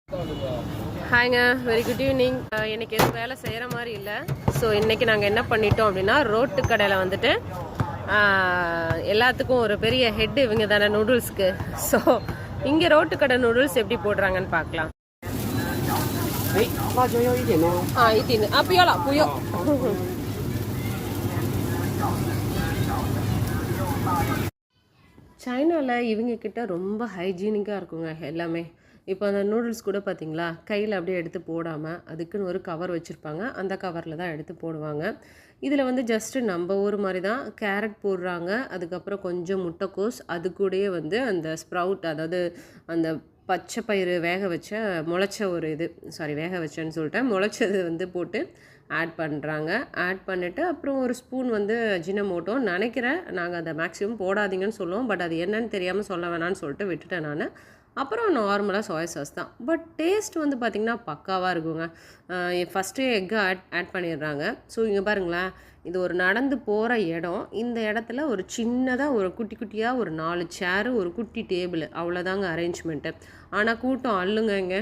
ஹாய்ங்க, very good evening. எனக்கு எதுவும் வேலை செய்கிற மாதிரி இல்லை. ஸோ இன்றைக்கி நாங்கள் என்ன பண்ணிட்டோம் அப்படின்னா, ரோட்டு கடையில் வந்துட்டு எல்லாத்துக்கும் ஒரு பெரிய ஹெட் இவங்க தானே நூடுல்ஸ்க்கு. ஸோ இங்கே ரோட்டு கடை நூடுல்ஸ் எப்படி போடுறாங்கன்னு பார்க்கலாம். சைனாவில் இவங்க கிட்ட ரொம்ப ஹைஜீனிக்காக இருக்குங்க எல்லாமே. இப்போ அந்த நூடுல்ஸ் கூட பார்த்தீங்களா, கையில் அப்படியே எடுத்து போடாமல் அதுக்குன்னு ஒரு கவர் வச்சுருப்பாங்க. அந்த கவரில் தான் எடுத்து போடுவாங்க. இதில் வந்து ஜஸ்ட்டு நம்ம ஊர் மாதிரி தான் கேரட் போடுறாங்க. அதுக்கப்புறம் கொஞ்சம் முட்டைக்கோஸ், அது கூடயே வந்து அந்த ஸ்ப்ரவுட், அதாவது அந்த பச்சை பயிறு வேக வச்ச முளைச்ச ஒரு இது, வேக வச்சேன்னு சொல்லிட்டேன், முளைச்சது வந்து போட்டு ஆட் பண்ணுறாங்க. ஆட் பண்ணிவிட்டு அப்புறம் ஒரு ஸ்பூன் வந்து அஜினமோட்டோ நினைக்கிறேன். நாங்கள் அதை மேக்ஸிமம் போடாதீங்கன்னு சொல்லுவோம். பட் அது என்னன்னு தெரியாமல் சொல்ல வேணான்னு சொல்லிட்டு விட்டுட்டேன் நான். அப்புறம் நார்மலாக சோயா சாஸ் தான். பட் டேஸ்ட் வந்து பார்த்திங்கன்னா பக்காவாக இருக்குங்க. ஃபஸ்ட்டு எக்கு ஆட் பண்ணிடுறாங்க. ஸோ இங்கே பாருங்களேன், இது ஒரு நடந்து போகிற இடம். இந்த இடத்துல ஒரு சின்னதாக ஒரு குட்டி குட்டியாக ஒரு 4 சேரு, ஒரு குட்டி டேபிள், அவ்வளோதாங்க அரேஞ்ச்மெண்ட்டு. ஆனால் கூட்டம் அல்லுங்க இங்கே.